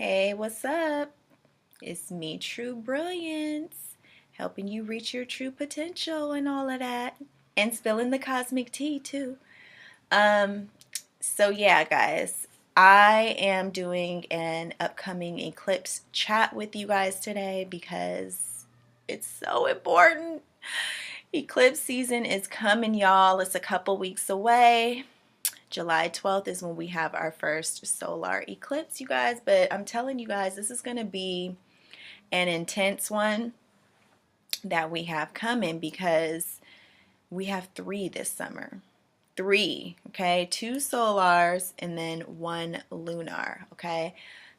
Hey, what's up? It's me, True Brilliance, helping you reach your true potential and all of that, and spilling the cosmic tea too. Um, yeah, guys, I am doing an upcoming eclipse chat with you guys today because it's so important. Eclipse season is coming, y'all. It's a couple weeks away. July 12th is when we have our first solar eclipse, you guys. But I'm telling you guys, this is going to be an intense one that we have coming because we have three this summer. Three, okay? Two solars and then one lunar, okay?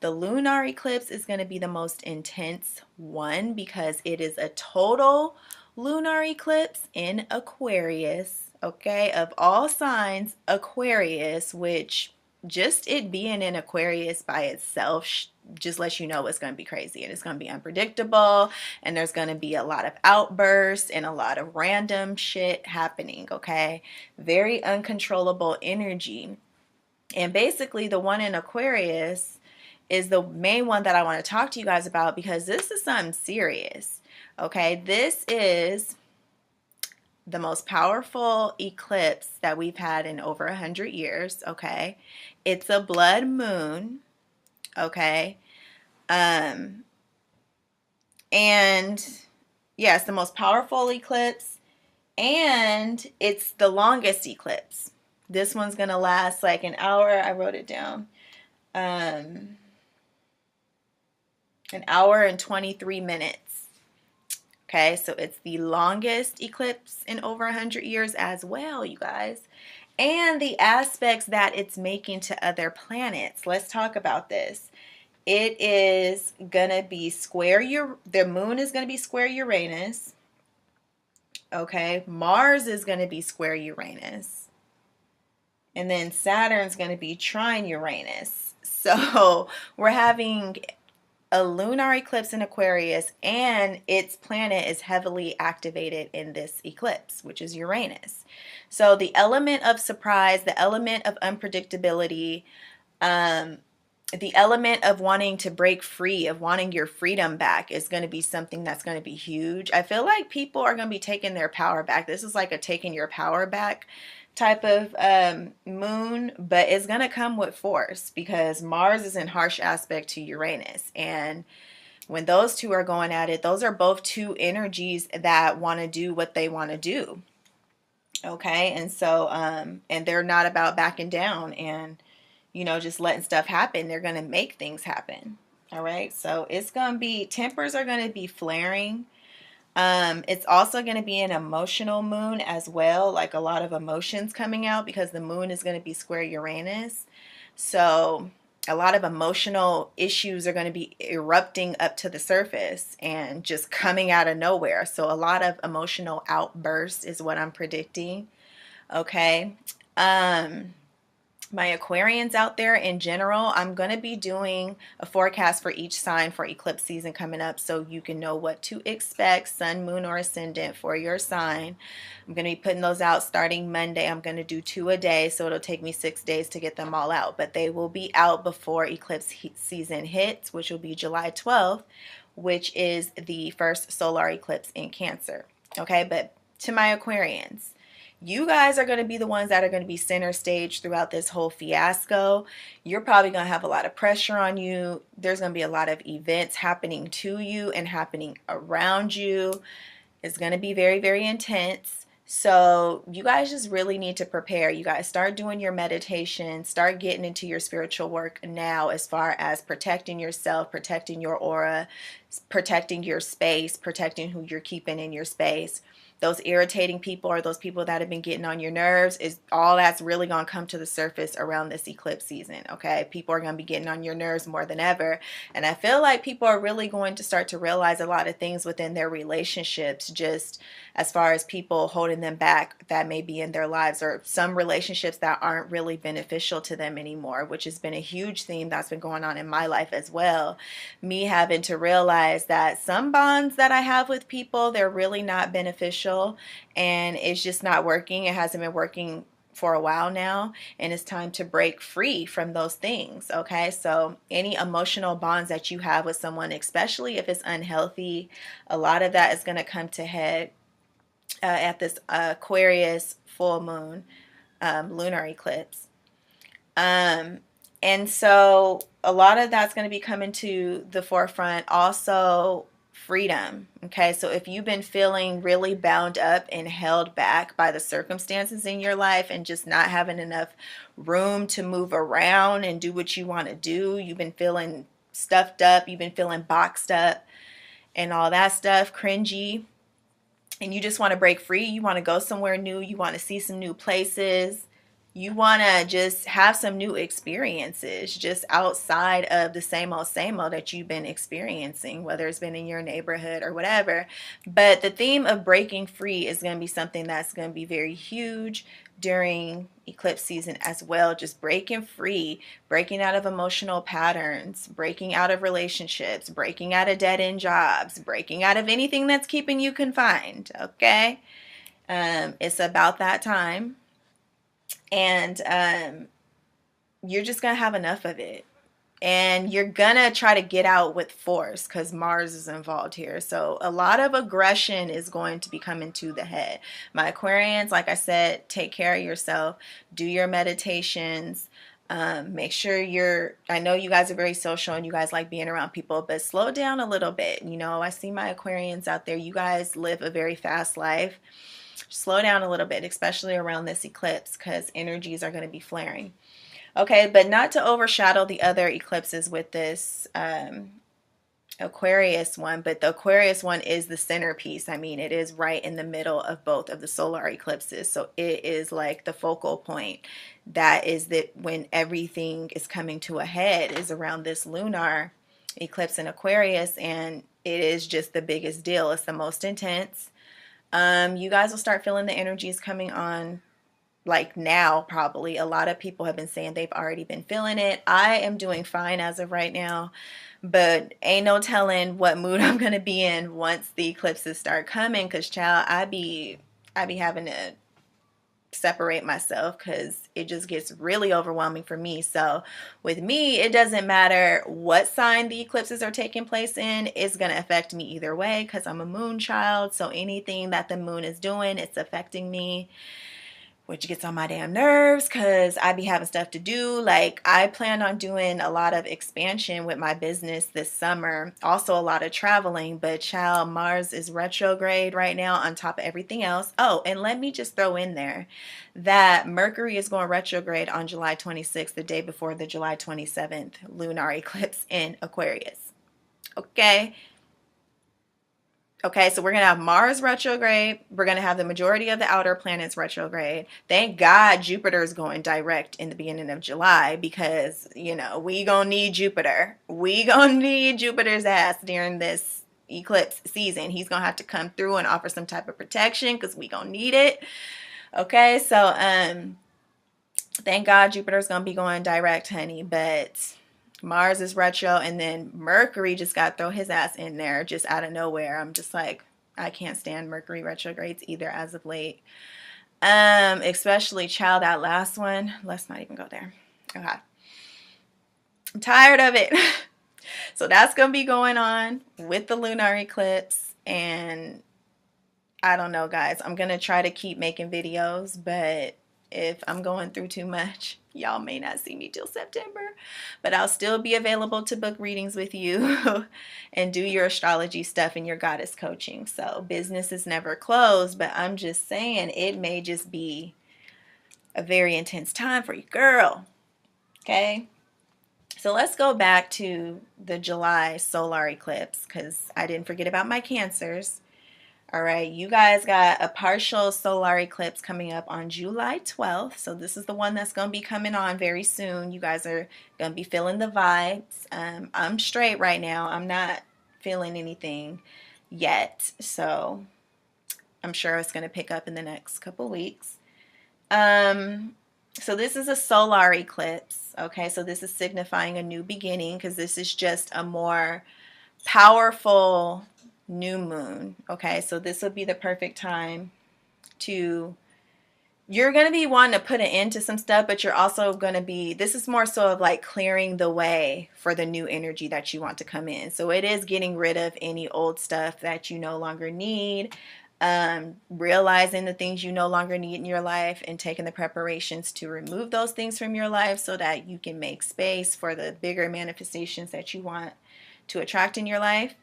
The lunar eclipse is going to be the most intense one because it is a total lunar eclipse in Aquarius, okay? Of all signs, Aquarius, which just it being in Aquarius by itself just lets you know it's going to be crazy and it's going to be unpredictable and there's going to be a lot of outbursts and a lot of random shit happening, okay? Very uncontrollable energy. And basically, the one in Aquarius is the main one that I want to talk to you guys about because this is something serious, okay? This is the most powerful eclipse that we've had in over 100 years, okay? It's a blood moon, okay? Um, and yeah, it's the most powerful eclipse and it's the longest eclipse. This one's gonna last like an hour. I wrote it down. Um, an hour and 23 minutes. Okay, so it's the longest eclipse in over 100 years as well, you guys. And the aspects that it's making to other planets. Let's talk about this. It is gonna be the moon is gonna be square Uranus. Okay, Mars is gonna be square Uranus. And then Saturn's gonna be trine Uranus. So we're having a lunar eclipse in Aquarius, and its planet is heavily activated in this eclipse, which is Uranus. So the element of surprise, the element of unpredictability, the element of wanting to break free, of wanting your freedom back is going to be something that's going to be huge. I feel like people are going to be taking their power back. This is like a taking your power back type of moon, but it's going to come with force because Mars is in harsh aspect to Uranus. And when those two are going at it, those are both two energies that want to do what they want to do. Okay. And so, and they're not about backing down and, just letting stuff happen. They're going to make things happen. All right. So it's going to be, tempers are going to be flaring. It's also going to be an emotional moon as well, like a lot of emotions coming out because the moon is going to be square Uranus. So a lot of emotional issues are going to be erupting up to the surface and just coming out of nowhere. So a lot of emotional outbursts is what I'm predicting. Okay. My Aquarians out there in general, I'm going to be doing a forecast for each sign for eclipse season coming up so you can know what to expect, sun, moon, or ascendant for your sign. I'm going to be putting those out starting Monday. I'm going to do 2 a day, so it'll take me 6 days to get them all out, but they will be out before eclipse season hits, which will be July 12th, which is the first solar eclipse in Cancer. Okay, but to my Aquarians, you guys are going to be the ones that are going to be center stage throughout this whole fiasco. You're probably going to have a lot of pressure on you. There's going to be a lot of events happening to you and happening around you. It's going to be very, very intense. So you guys just really need to prepare. You guys start doing your meditation, start getting into your spiritual work now as far as protecting yourself, protecting your aura, protecting your space, protecting who you're keeping in your space. Those irritating people or those people that have been getting on your nerves is all that's really going to come to the surface around this eclipse season, okay? People are going to be getting on your nerves more than ever. And I feel like people are really going to start to realize a lot of things within their relationships, just as far as people holding them back that may be in their lives, or some relationships that aren't really beneficial to them anymore, which has been a huge theme that's been going on in my life as well. Me having to realize that some bonds that I have with people, they're really not beneficial and it's just not working. It hasn't been working for a while now, and it's time to break free from those things. Okay, so any emotional bonds that you have with someone, especially if it's unhealthy, a lot of that is going to come to head at this Aquarius full moon, lunar eclipse. Um, and so a lot of that's going to be coming to the forefront. Also, freedom. Okay, so if you've been feeling really bound up and held back by the circumstances in your life and just not having enough room to move around and do what you want to do, you've been feeling stuffed up, you've been feeling boxed up and all that stuff, cringy, and you just want to break free, you want to go somewhere new, you want to see some new places, you want to just have some new experiences just outside of the same old that you've been experiencing, whether it's been in your neighborhood or whatever. But the theme of breaking free is going to be something that's going to be very huge during eclipse season as well. Just breaking free, breaking out of emotional patterns, breaking out of relationships, breaking out of dead-end jobs, breaking out of anything that's keeping you confined. Okay, it's about that time. And you're just gonna have enough of it, and you're gonna try to get out with force because Mars is involved here. So a lot of aggression is going to be coming to the head. My Aquarians, like I said, take care of yourself, do your meditations, make sure I know you guys are very social and you guys like being around people, but slow down a little bit. You know, I see my Aquarians out there, you guys live a very fast life. Slow down a little bit, especially around this eclipse, because energies are going to be flaring. Okay, but not to overshadow the other eclipses with this Aquarius one, but the Aquarius one is the centerpiece. I mean, it is right in the middle of both of the solar eclipses. So it is like the focal point. That is that when everything is coming to a head is around this lunar eclipse in Aquarius, and it is just the biggest deal. It's the most intense. You guys will start feeling the energies coming on like now. Probably a lot of people have been saying they've already been feeling it. I am doing fine as of right now, but ain't no telling what mood I'm gonna be in once the eclipses start coming, because child, I be having to separate myself because it just gets really overwhelming for me. So with me, it doesn't matter what sign the eclipses are taking place in, it's going to affect me either way because I'm a moon child. So anything that the moon is doing, it's affecting me, which gets on my damn nerves because I be having stuff to do. Like, I plan on doing a lot of expansion with my business this summer, also a lot of traveling, but child, Mars is retrograde right now on top of everything else. Oh, and let me just throw in there that Mercury is going retrograde on July 26th, the day before the July 27th lunar eclipse in Aquarius. Okay. Okay, so we're going to have Mars retrograde. We're going to have the majority of the outer planets retrograde. Thank God Jupiter is going direct in the beginning of July because, you know, we going to need Jupiter. We going to need Jupiter's ass during this eclipse season. He's going to have to come through and offer some type of protection because we going to need it. Okay, so thank God Jupiter's going to be going direct, honey, but Mars is retro, and then Mercury just got to throw his ass in there just out of nowhere. I'm just like, I can't stand Mercury retrogrades either as of late. Especially child, that last one. Let's not even go there. Okay. I'm tired of it. So that's going to be going on with the lunar eclipse, and I don't know, guys. I'm going to try to keep making videos, but if I'm going through too much, y'all may not see me till September, but I'll still be available to book readings with you and do your astrology stuff and your goddess coaching. So business is never closed, but I'm just saying it may just be a very intense time for you, girl. Okay. So let's go back to the July solar eclipse because I didn't forget about my Cancers. All right, you guys got a partial solar eclipse coming up on July 12th. So this is the one that's going to be coming on very soon. You guys are going to be feeling the vibes. I'm straight right now. I'm not feeling anything yet. So I'm sure it's going to pick up in the next couple weeks. So this is a solar eclipse. Okay, so this is signifying a new beginning because this is just a more powerful new moon. Okay, so this would be the perfect time to you're going to be wanting to put an end to some stuff, but you're also going to be, this is more so of like clearing the way for the new energy that you want to come in. So it is getting rid of any old stuff that you no longer need, realizing the things you no longer need in your life and taking the preparations to remove those things from your life so that you can make space for the bigger manifestations that you want to attract in your life.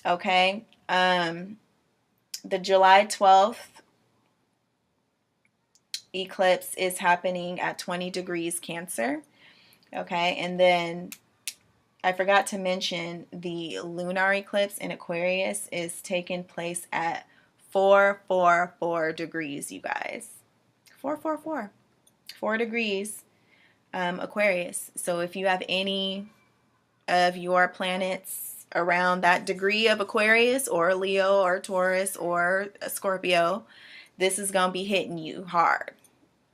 Okay. The July 12th eclipse is happening at 20 degrees Cancer. Okay. And then I forgot to mention the lunar eclipse in Aquarius is taking place at 444 degrees, you guys. 444. 4 degrees Aquarius. So if you have any of your planets around that degree of Aquarius or Leo or Taurus or Scorpio, this is going to be hitting you hard.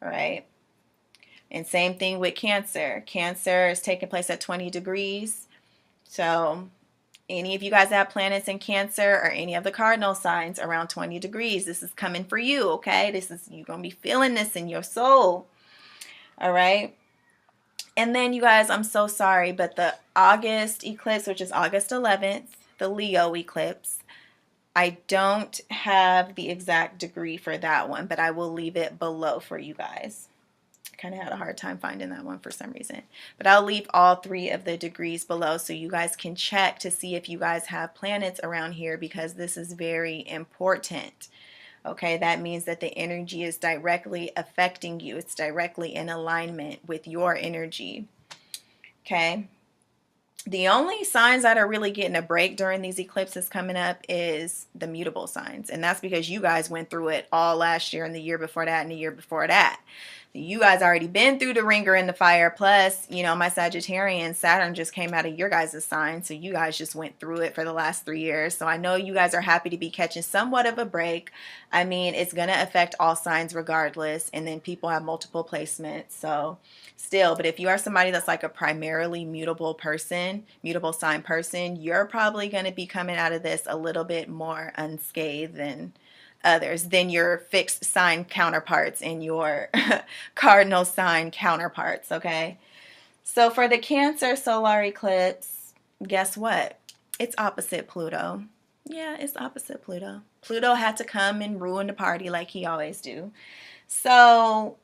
All right. And same thing with Cancer. Cancer is taking place at 20 degrees. So any of you guys that have planets in Cancer or any of the cardinal signs around 20 degrees, this is coming for you, okay? This is, you're going to be feeling this in your soul. All right. And then you guys, I'm so sorry, but the August eclipse, which is August 11th, the Leo eclipse, I don't have the exact degree for that one, but I will leave it below for you guys. I kind of had a hard time finding that one for some reason. But I'll leave all 3 of the degrees below so you guys can check to see if you guys have planets around here, because this is very important. Okay, that means that the energy is directly affecting you. It's directly in alignment with your energy. Okay. The only signs that are really getting a break during these eclipses coming up is the mutable signs. And that's because you guys went through it all last year and the year before that and the year before that. You guys already been through the ringer and the fire. Plus, you know, my Sagittarian, Saturn just came out of your guys' sign. So you guys just went through it for the last 3 years. So I know you guys are happy to be catching somewhat of a break. I mean, it's going to affect all signs regardless. And then people have multiple placements. So still, but if you are somebody that's like a primarily mutable person, mutable sign person, you're probably going to be coming out of this a little bit more unscathed than others, than your fixed sign counterparts and your cardinal sign counterparts. Okay. So for the Cancer solar eclipse, guess what? It's opposite Pluto. Yeah, it's opposite Pluto. Pluto had to come and ruin the party like he always do. So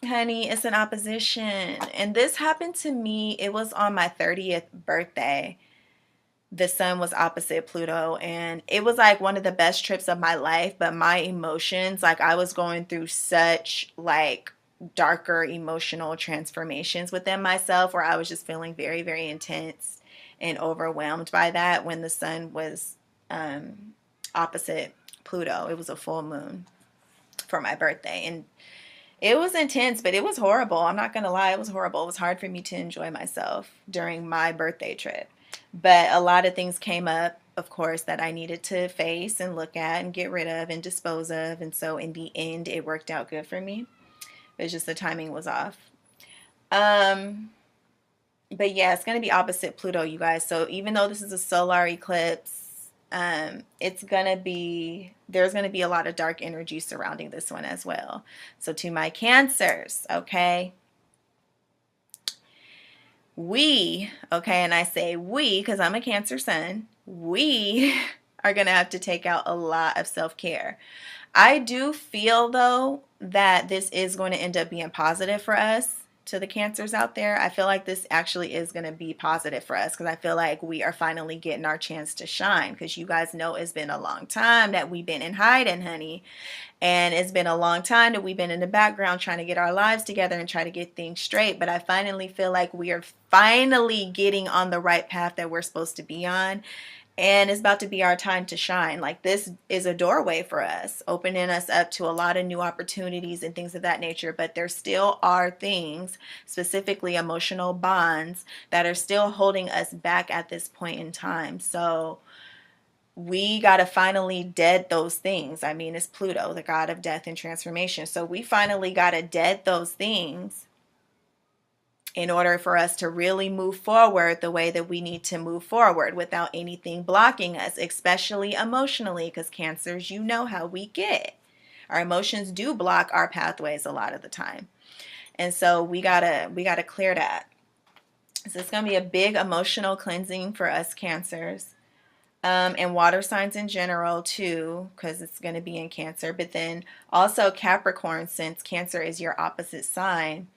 honey, it's an opposition. And this happened to me. It was on my 30th birthday. The sun was opposite Pluto, and it was like one of the best trips of my life. But my emotions, like I was going through such like darker emotional transformations within myself, where I was just feeling very, very intense and overwhelmed by that when the sun was opposite Pluto. It was a full moon for my birthday, and it was intense, but it was horrible. I'm not going to lie. It was horrible. It was hard for me to enjoy myself during my birthday trip. But a lot of things came up, of course, that I needed to face and look at and get rid of and dispose of. And so in the end, it worked out good for me. It's just the timing was off. But yeah, it's going to be opposite Pluto, you guys. So even though this is a solar eclipse, there's going to be a lot of dark energy surrounding this one as well. So to my Cancers, okay, and I say we because I'm a Cancer sun, we are going to have to take out a lot of self-care. I do feel though that this is going to end up being positive for us. To the Cancers out there, I feel like this actually is going to be positive for us, because I feel like we are finally getting our chance to shine, because you guys know it's been a long time that we've been in hiding, honey. And it's been a long time that we've been in the background trying to get our lives together and try to get things straight. But I finally feel like we are finally getting on the right path that we're supposed to be on. And it's about to be our time to shine. Like, this is a doorway for us, opening us up to a lot of new opportunities and things of that nature. But there still are things, specifically emotional bonds, that are still holding us back at this point in time. So we got to finally dead those things. I mean, it's Pluto, the god of death and transformation. So we finally got to dead those things in order for us to really move forward the way that we need to move forward without anything blocking us, especially emotionally, because Cancers, you know how we get. Our emotions do block our pathways a lot of the time. And so we gotta clear that. So it's gonna be a big emotional cleansing for us Cancers. And water signs in general too, because it's going to be in Cancer. But then also Capricorn, since Cancer is your opposite sign,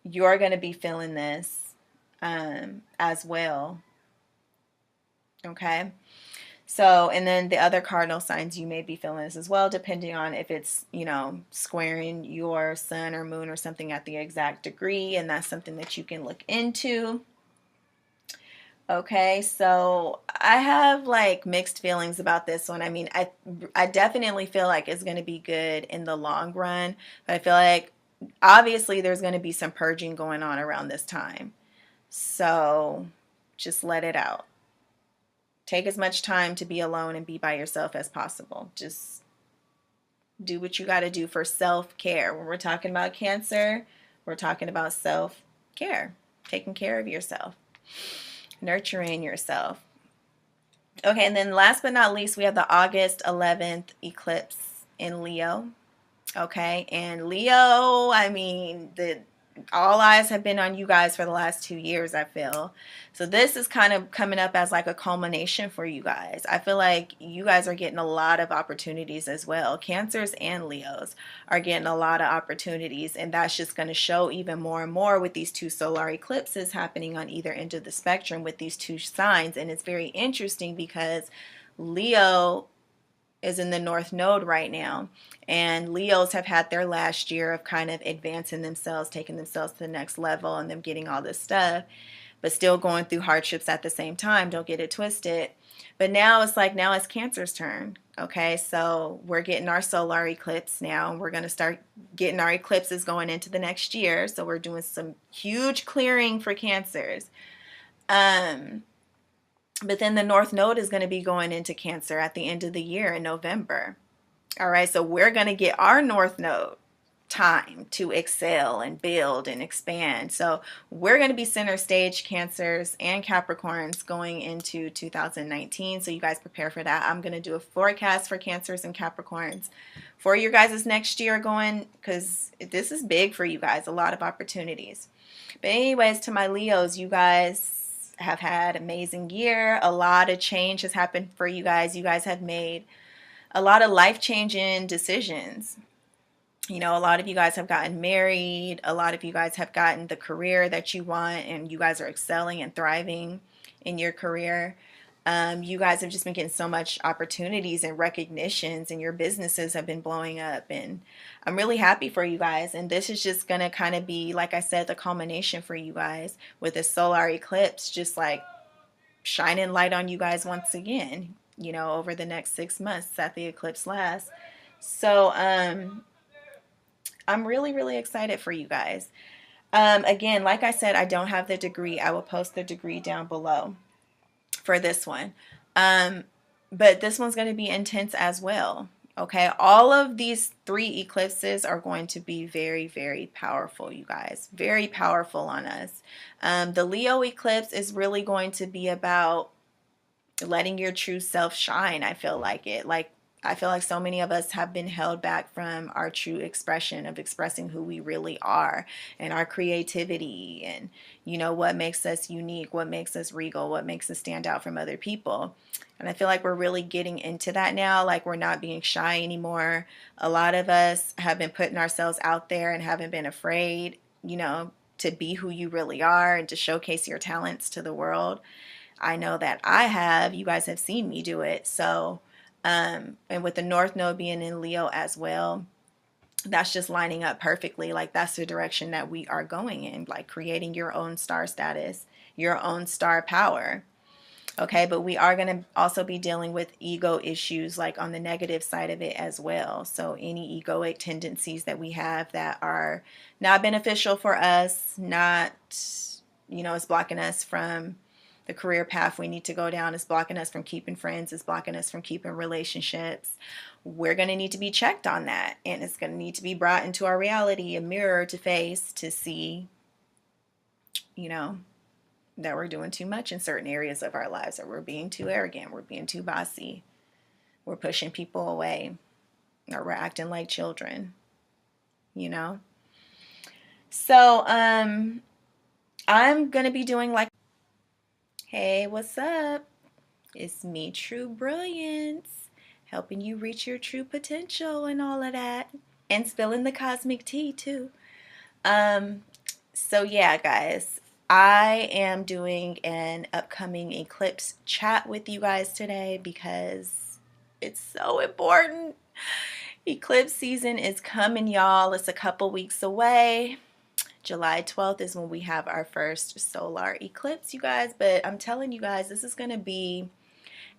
you're going to be feeling this as well. Okay. So, and then the other cardinal signs, you may be feeling this as well, depending on if it's, you know, squaring your sun or moon or something at the exact degree. And that's something that you can look into. Okay, so I have like mixed feelings about this one. I mean, I definitely feel like it's going to be good in the long run, but I feel like obviously there's going to be some purging going on around this time. So just let it out. Take as much time to be alone and be by yourself as possible. Just do what you got to do for self-care. When we're talking about Cancer, we're talking about self-care, taking care of yourself, nurturing yourself. Okay, and then last but not least, we have the August 11th eclipse in Leo. Okay, and Leo, I mean, all eyes have been on you guys for the last 2 years, I feel. So this is kind of coming up as like a culmination for you guys. I feel like you guys are getting a lot of opportunities as well. Cancers and Leos are getting a lot of opportunities, and that's just going to show even more and more with these two solar eclipses happening on either end of the spectrum with these two signs. And it's very interesting because Leo is in the North Node right now. And Leos have had their last year of kind of advancing themselves, taking themselves to the next level, and them getting all this stuff, but still going through hardships at the same time. Don't get it twisted. But now it's like, now it's Cancer's turn. Okay, so we're getting our solar eclipse now. We're going to start getting our eclipses going into the next year. So we're doing some huge clearing for Cancers. But then the North Node is going to be going into Cancer at the end of the year in November. All right, so we're going to get our North Node time to excel and build and expand. So we're going to be center stage Cancers and Capricorns going into 2019. So you guys prepare for that. I'm going to do a forecast for Cancers and Capricorns for your guys' next year going, because this is big for you guys, a lot of opportunities. But anyways, to my Leos, you guys have had an amazing year. A lot of change has happened for you guys. You guys have made a lot of life-changing decisions. You know, a lot of you guys have gotten married. A lot of you guys have gotten the career that you want, and you guys are excelling and thriving in your career. You guys have just been getting so much opportunities and recognitions, and your businesses have been blowing up, and I'm really happy for you guys. And this is just going to kind of be, like I said, the culmination for you guys with the solar eclipse, just like shining light on you guys once again, you know, over the next 6 months that the eclipse lasts. So I'm really, really excited for you guys. Again, like I said, I don't have the degree. I will post the degree down below for this one. But this one's going to be intense as well. Okay, all of these 3 eclipses are going to be very, very powerful, you guys. Very powerful on us. The Leo eclipse is really going to be about letting your true self shine. I feel like it. I feel like so many of us have been held back from our true expression of expressing who we really are and our creativity and, you know, what makes us unique, what makes us regal, what makes us stand out from other people. And I feel like we're really getting into that now. Like, we're not being shy anymore. A lot of us have been putting ourselves out there and haven't been afraid, you know, to be who you really are and to showcase your talents to the world. I know that I have. You guys have seen me do it. So, and with the North Node being in Leo as well, that's just lining up perfectly. Like, that's the direction that we are going in, like creating your own star status, your own star power. Okay, but we are going to also be dealing with ego issues, like on the negative side of it as well. So any egoic tendencies that we have that are not beneficial for us, not, you know, it's blocking us from the career path we need to go down, is blocking us from keeping friends, is blocking us from keeping relationships. We're going to need to be checked on that, and it's going to need to be brought into our reality, a mirror to face, to see, you know, that we're doing too much in certain areas of our lives, or we're being too arrogant, we're being too bossy, we're pushing people away. or we're acting like children, you know? So, I'm going to be doing like, hey, what's up? It's me, True Brilliance, helping you reach your true potential and all of that, and spilling the cosmic tea too. So yeah, guys, I am doing an upcoming eclipse chat with you guys today because it's so important. Eclipse season is coming, y'all. It's a couple weeks away. July 12th is when we have our first solar eclipse, you guys. But I'm telling you guys, this is going to be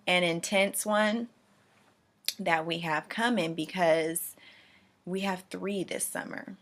an intense one that we have coming because we have 3 this summer.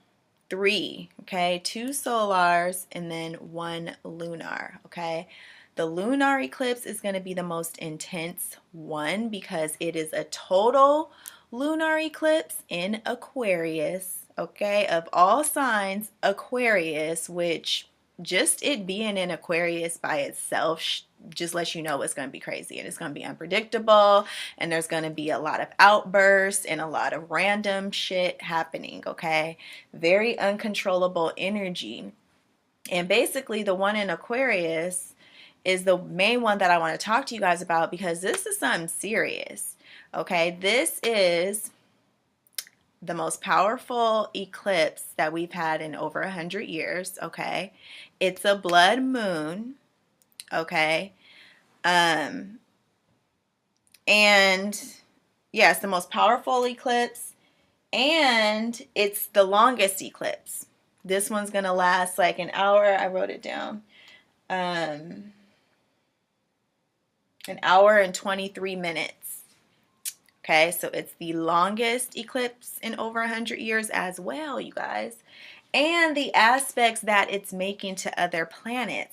3, okay? 2 solars and then 1 lunar, okay? The lunar eclipse is going to be the most intense one because it is a total lunar eclipse in Aquarius, okay? Of all signs, Aquarius, which just it being in Aquarius by itself just lets you know it's going to be crazy and it's going to be unpredictable and there's going to be a lot of outbursts and a lot of random shit happening, okay? Very uncontrollable energy. And basically the one in Aquarius is the main one that I want to talk to you guys about because this is something serious, okay? This is the most powerful eclipse that we've had in over 100 years, okay? It's a blood moon, okay? And yes, the most powerful eclipse, and it's the longest eclipse. This one's gonna last like an hour. I wrote it down. An hour and 23 minutes. Okay, so it's the longest eclipse in over 100 years as well, you guys. And the aspects that it's making to other planets.